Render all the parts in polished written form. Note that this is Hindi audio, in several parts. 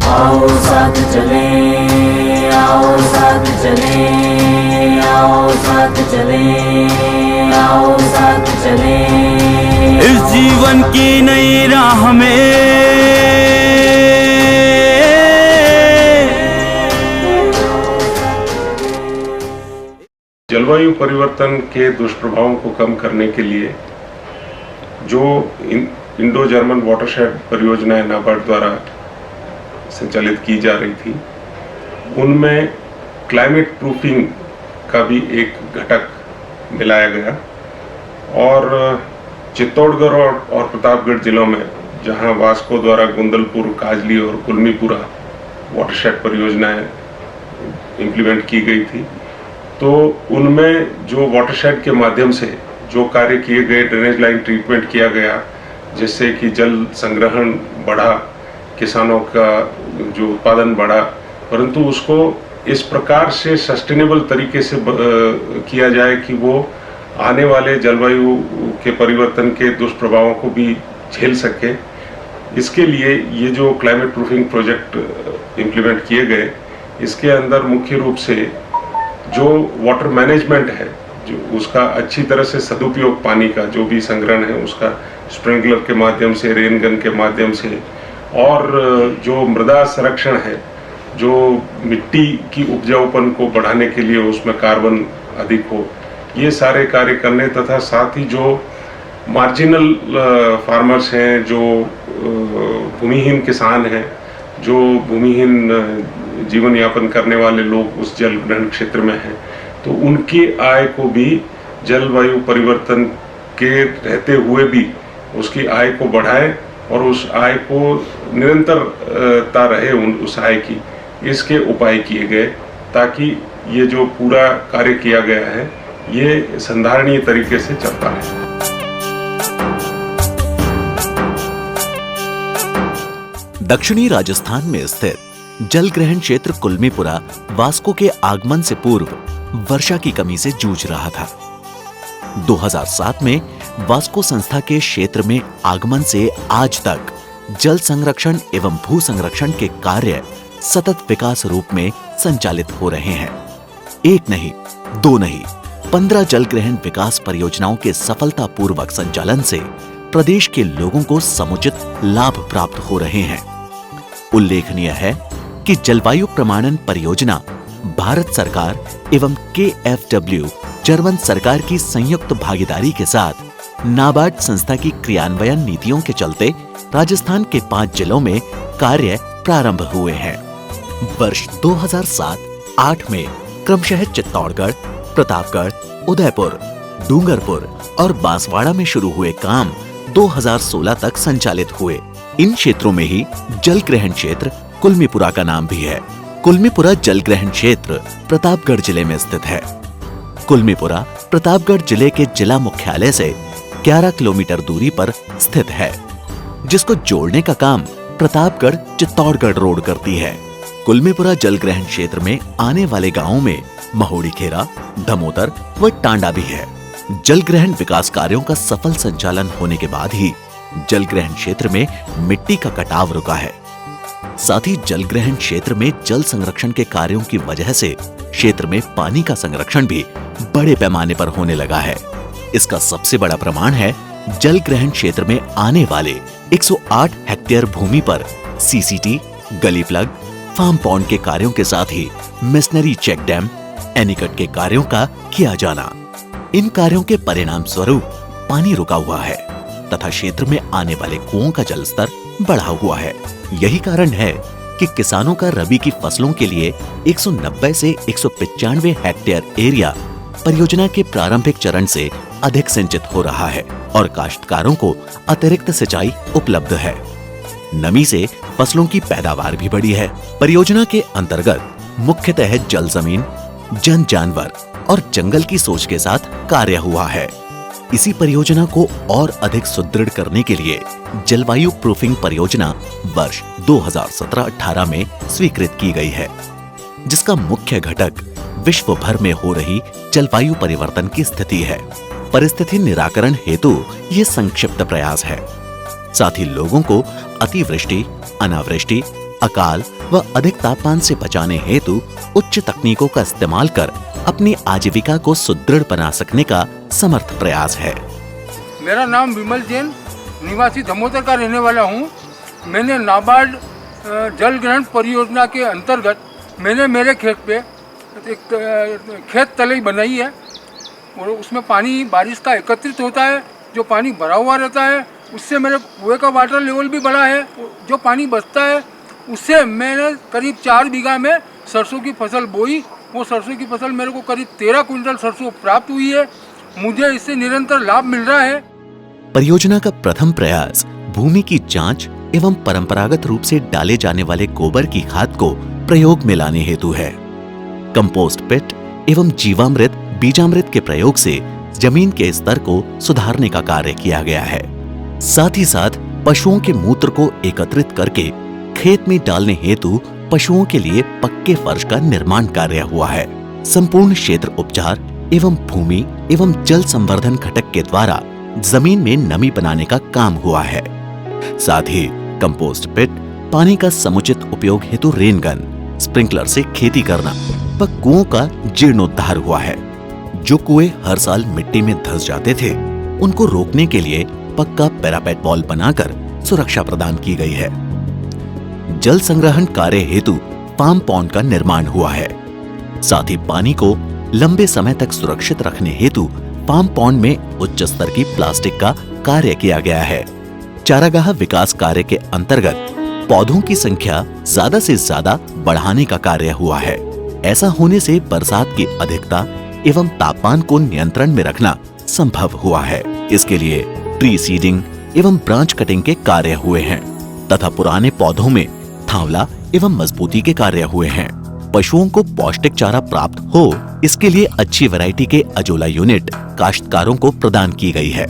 आओ साथ चलें, आओ साथ चलें, आओ साथ चलें, आओ साथ चलें। इस जीवन की नई राह में जलवायु परिवर्तन के दुष्प्रभावों को कम करने के लिए जो इंडो जर्मन वाटरशेड परियोजनाएं नाबार्ड द्वारा संचालित की जा रही थी, उनमें क्लाइमेट प्रूफिंग का भी एक घटक मिलाया गया और चित्तौड़गढ़ और प्रतापगढ़ जिलों में, जहां वास्को द्वारा गुंदलपुर, काजली और कुलमीपुरा वाटरशेड परियोजनाएं इम्प्लीमेंट की गई थी, तो उनमें जो वाटरशेड के माध्यम से जो कार्य किए गए, ड्रेनेज लाइन ट्रीटमेंट किया गया, जिससे कि जल संग्रहण बढ़ा, किसानों का जो उत्पादन बढ़ा, परंतु उसको इस प्रकार से सस्टेनेबल तरीके से किया जाए कि वो आने वाले जलवायु के परिवर्तन के दुष्प्रभावों को भी झेल सके। इसके लिए ये जो क्लाइमेट प्रूफिंग प्रोजेक्ट इम्प्लीमेंट किए गए, इसके अंदर मुख्य रूप से जो वाटर मैनेजमेंट है, जो उसका अच्छी तरह से सदुपयोग, पानी का जो भी संग्रहण है उसका स्प्रिंकलर के माध्यम से, रेन गन के माध्यम से, और जो मृदा संरक्षण है, जो मिट्टी की उपजाऊपन को बढ़ाने के लिए उसमें कार्बन अधिक हो, ये सारे कार्य करने, तथा साथ ही जो मार्जिनल फार्मर्स हैं, जो भूमिहीन किसान हैं, जो भूमिहीन जीवन यापन करने वाले लोग उस जल ग्रहण क्षेत्र में हैं, तो उनकी आय को भी जलवायु परिवर्तन के रहते हुए भी उसकी आय को बढ़ाए और उस आय को निरंतरता रहे उस आय की, इसके उपाय किए गए, ताकि ये जो पूरा कार्य किया गया है ये संधारणीय तरीके से चलता है। दक्षिणी राजस्थान में स्थित जल ग्रहण क्षेत्र कुलमीपुरा वास्को के आगमन से पूर्व वर्षा की कमी से जूझ रहा था। 2007 में वास्को संस्था के क्षेत्र में आगमन से आज तक जल संरक्षण एवं भू संरक्षण के कार्य सतत विकास रूप में संचालित हो रहे हैं। एक नहीं, दो नहीं, 15 जल ग्रहण विकास परियोजनाओं के सफलतापूर्वक संचालन से प्रदेश के लोगों को समुचित लाभ प्राप्त हो रहे हैं। उल्लेखनीय है कि जलवायु प्रमाणन परियोजना भारत सरकार एवं KfW जर्मन सरकार की संयुक्त भागीदारी के साथ नाबार्ड संस्था की क्रियान्वयन नीतियों के चलते राजस्थान के 5 जिलों में कार्य प्रारंभ हुए हैं। वर्ष 2007-08 में क्रमशः चित्तौड़गढ़, प्रतापगढ़, उदयपुर, डूंगरपुर और बांसवाड़ा में शुरू हुए काम 2016 तक संचालित हुए। इन क्षेत्रों में ही जल ग्रहण क्षेत्र कुलमीपुरा का नाम भी है। कुलमीपुरा जल ग्रहण क्षेत्र प्रतापगढ़ जिले में स्थित है। कुलमीपुरा प्रतापगढ़ जिले के जिला मुख्यालय से 11 किलोमीटर दूरी पर स्थित है, जिसको जोड़ने का काम प्रतापगढ़ चित्तौड़गढ़ रोड करती है। कुलमीपुरा जल ग्रहण क्षेत्र में आने वाले गांवों में महोड़ी खेरा, धमोतर व टांडा भी है। जल ग्रहण विकास कार्यों का सफल संचालन होने के बाद ही जल ग्रहण क्षेत्र में मिट्टी का कटाव रुका है। साथ ही जल ग्रहण क्षेत्र में जल संरक्षण के कार्यों की वजह से क्षेत्र में पानी का संरक्षण भी बड़े पैमाने पर होने लगा है। इसका सबसे बड़ा प्रमाण है जल ग्रहण क्षेत्र में आने वाले 108 हेक्टेयर भूमि पर CCT, gully plug, farm pond के कार्यों के साथ ही मिशनरी चेक डैम, एनीकट के कार्यों का किया जाना। इन कार्यों के परिणाम स्वरूप पानी रुका हुआ है तथा क्षेत्र में आने वाले कुओं का जलस्तर बढ़ा हुआ है। यही कारण है कि किसानों का रबी की फसलों के लिए 190 से 195 हेक्टेयर एरिया परियोजना के प्रारंभिक चरण से अधिक सिंचित हो रहा है और काश्तकारों को अतिरिक्त सिंचाई उपलब्ध है। नमी से फसलों की पैदावार भी बढ़ी है। परियोजना के अंतर्गत मुख्यतः जल जमीन, जन जानवर और जंगल की सोच के साथ कार्य हुआ है। इसी परियोजना को और अधिक सुदृढ़ करने के लिए जलवायु प्रूफिंग परियोजना वर्ष 2017-18 में स्वीकृत की गई है, जिसका मुख्य घटक विश्व भर में हो रही जलवायु परिवर्तन की स्थिति है। परिस्थिति निराकरण हेतु ये संक्षिप्त प्रयास है। साथ ही लोगों को अतिवृष्टि, अनावृष्टि, अकाल व अधिक तापमान से बचाने हेतु उच्च तकनीकों का इस्तेमाल कर अपनी आजीविका को सुदृढ़ बना सकने का समर्थ प्रयास है। मेरा नाम विमल जैन, निवासी दमोदर का रहने वाला हूँ। मैंने नाबार्ड जल ग्रहण परियोजना के अंतर्गत मैंने मेरे खेत पे एक खेत तलई बनाई है और उसमें पानी बारिश का एकत्रित होता है। जो पानी भरा हुआ रहता है उससे मेरे कुएं का वाटर लेवल भी बढ़ा है। जो पानी बचता है उससे मैंने करीब 4 बीघा में सरसों की फसल बोई। वो सरसों की फसल मेरे को करीब 13 क्विंटल सरसों प्राप्त हुई है। मुझे इससे निरंतर लाभ मिल रहा है। परियोजना का प्रथम प्रयास भूमि की जांच एवं परंपरागत रूप से डाले जाने वाले गोबर की खाद को प्रयोग में लाने हेतु है। कंपोस्ट पिट एवं जीवामृत बीजामृत के प्रयोग से जमीन के स्तर को सुधारने का कार्य किया गया है। साथ ही साथ पशुओं के मूत्र को एकत्रित करके खेत में डालने हेतु पशुओं के लिए पक्के फर्श का निर्माण कार्य हुआ है। संपूर्ण क्षेत्र उपचार एवं भूमि एवं जल संवर्धन घटक के द्वारा जमीन में नमी बनाने का काम हुआ है। साथ ही कंपोस्ट पिट, पानी का समुचित उपयोग हेतु रेनगन, स्प्रिंकलर से खेती करना व कुओं का जीर्णोद्धार हुआ है। जो कुएं हर साल मिट्टी में धंस जाते थे, उनको रोकने के लिए पक्का पैरापेट वॉल बनाकर सुरक्षा प्रदान की गई है। जल संग्रहण कार्य हेतु पाम पॉन्ड का निर्माण हुआ है। साथ ही पानी को लंबे समय तक सुरक्षित रखने हेतु पाम पॉन्ड में उच्च स्तर की प्लास्टिक का कार्य किया गया है। चारागाह विकास कार्य के अंतर्गत पौधों की संख्या ज्यादा से ज्यादा बढ़ाने का कार्य हुआ है। ऐसा होने से बरसात की अधिकता एवं तापमान को नियंत्रण में रखना संभव हुआ है। इसके लिए ट्री सीडिंग एवं ब्रांच कटिंग के कार्य हुए हैं तथा पुराने पौधों में थांवला एवं मजबूती के कार्य हुए हैं। पशुओं को पौष्टिक चारा प्राप्त हो, इसके लिए अच्छी वैरायटी के अजोला यूनिट काश्तकारों को प्रदान की गई है।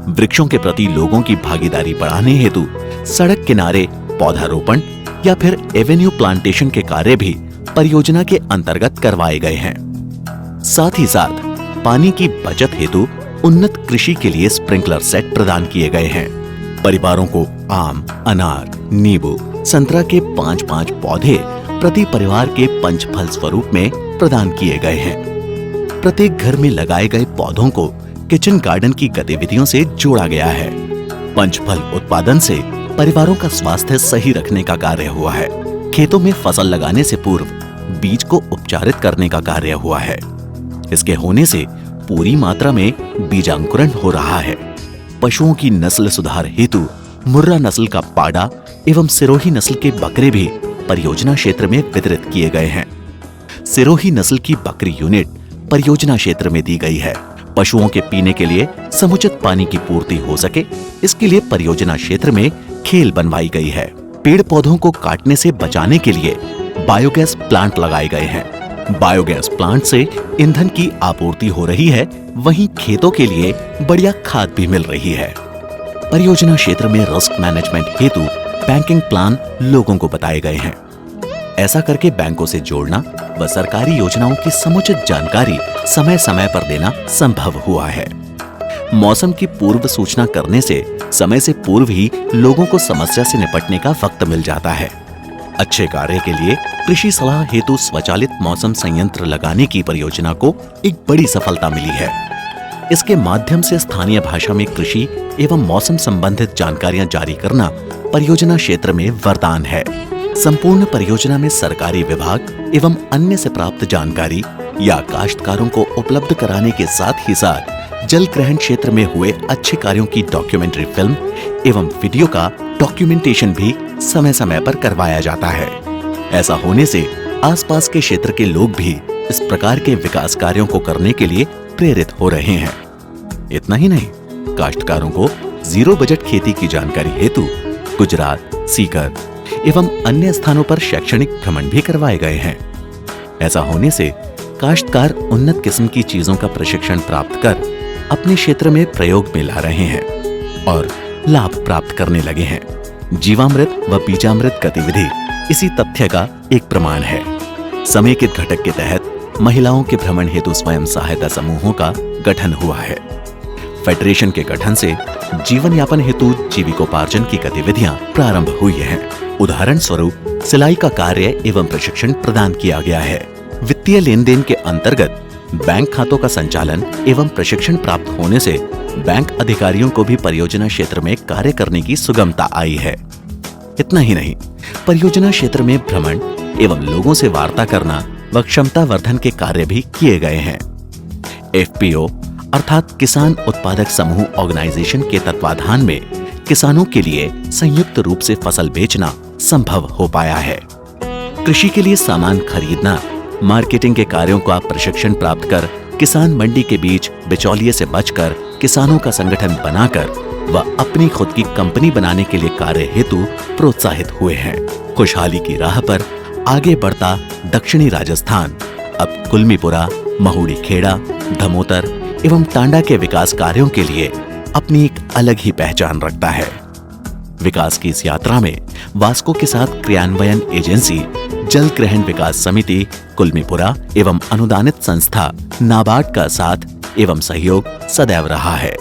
वृक्षों के प्रति लोगों की भागीदारी बढ़ाने हेतु सड़क किनारे पौधारोपण या फिर एवेन्यू प्लांटेशन के कार्य भी परियोजना के अंतर्गत करवाए गए हैं। साथ ही साथ पानी की बचत हेतु उन्नत कृषि के लिए स्प्रिंकलर सेट प्रदान किए गए हैं। परिवारों को आम, अनार, नींबू, संतरा के 5-5 पौधे प्रति परिवार के पंचफल स्वरूप में प्रदान किए गए हैं। प्रत्येक घर में लगाए गए पौधों को किचन गार्डन की गतिविधियों से जोड़ा गया है। पंचफल उत्पादन से परिवारों का स्वास्थ्य सही रखने का कार्य हुआ है। खेतों में फसल लगाने से पूर्व बीज को उपचारित करने का कार्य हुआ है। इसके होने से पूरी मात्रा में बीजांकुरण हो रहा है। पशुओं की नस्ल सुधार हेतु मुर्रा नस्ल का पाड़ा एवं सिरोही नस्ल के बकरे भी परियोजना क्षेत्र में वितरित किए गए हैं। सिरोही नस्ल की बकरी यूनिट परियोजना क्षेत्र में दी गई है। पशुओं के पीने के लिए समुचित पानी की पूर्ति हो सके, इसके लिए परियोजना क्षेत्र में खेल बनवाई गई है। पेड़ पौधों को काटने से बचाने के लिए बायोगैस प्लांट लगाए गए हैं। बायोगैस प्लांट से ईंधन की आपूर्ति हो रही है, वहीं खेतों के लिए बढ़िया खाद भी मिल रही है। परियोजना क्षेत्र में रिस्क मैनेजमेंट हेतु बैंकिंग प्लान लोगों को बताए गए हैं। ऐसा करके बैंकों से जोड़ना व सरकारी योजनाओं की समुचित जानकारी समय समय पर देना संभव हुआ है। मौसम की पूर्व सूचना करने से समय से पूर्व ही लोगों को समस्या से निपटने का वक्त मिल जाता है। अच्छे कार्य के लिए कृषि सलाह हेतु स्वचालित मौसम संयंत्र लगाने की परियोजना को एक बड़ी सफलता मिली है। इसके माध्यम से स्थानीय भाषा में कृषि एवं मौसम संबंधित जानकारियां जारी करना परियोजना क्षेत्र में वरदान है। संपूर्ण परियोजना में सरकारी विभाग एवं अन्य से प्राप्त जानकारी या काश्तकारों को उपलब्ध कराने के साथ ही साथ जल ग्रहण क्षेत्र में हुए अच्छे कार्यों की डॉक्यूमेंट्री फिल्म एवं वीडियो का डॉक्यूमेंटेशन भी समय समय पर करवाया जाता है। ऐसा होने से आसपास के क्षेत्र के लोग भी इस प्रकार के विकास कार्यों को करने के लिए प्रेरित हो रहे हैं। इतना ही नहीं, काश्तकारों को जीरो बजट खेती की जानकारी हेतु गुजरात, सीकर एवं अन्य स्थानों पर शैक्षणिक भ्रमण भी करवाए गए हैं। ऐसा होने से काश्तकार उन्नत किस्म की चीजों का प्रशिक्षण प्राप्त कर अपने क्षेत्र में प्रयोग में ला रहे हैं और लाभ प्राप्त करने लगे हैं। जीवामृत व बीजामृत गतिविधि इसी तथ्य का एक प्रमाण है। समेकित घटक के तहत महिलाओं के भ्रमण हेतु स्वयं सहायता समूहों का गठन हुआ है। फेडरेशन के गठन से जीवन यापन हेतु जीविकोपार्जन की गतिविधियां प्रारंभ हुई हैं। उदाहरण स्वरूप सिलाई का कार्य एवं प्रशिक्षण प्रदान किया गया है। वित्तीय लेन देन के अंतर्गत बैंक खातों का संचालन एवं प्रशिक्षण प्राप्त होने से बैंक अधिकारियों को भी परियोजना क्षेत्र में कार्य करने की सुगमता आई है। इतना ही नहीं, परियोजना क्षेत्र में भ्रमण एवं लोगों से वार्ता करना व क्षमता वर्धन के कार्य भी किए गए हैं। FPO अर्थात किसान उत्पादक समूह ऑर्गेनाइजेशन के तत्वाधान में किसानों के लिए संयुक्त रूप से फसल बेचना संभव हो पाया है। कृषि के लिए सामान खरीदना, मार्केटिंग के कार्यों का प्रशिक्षण प्राप्त कर किसान मंडी के बीच बिचौलिए से बचकर किसानों का संगठन बनाकर व अपनी खुद की कंपनी बनाने के लिए कार्य हेतु प्रोत्साहित हुए हैं। खुशहाली की राह पर आगे बढ़ता दक्षिणी राजस्थान अब कुल्मीपुरा, महुड़ी खेड़ा, धमोतर एवं टांडा के विकास कार्यों के लिए अपनी एक अलग ही पहचान रखता है। विकास की इस यात्रा में वास्को के साथ क्रियान्वयन एजेंसी जल ग्रहण विकास समिति कुल्मीपुरा एवं अनुदानित संस्था नाबार्ड का साथ एवं सहयोग सदैव रहा है।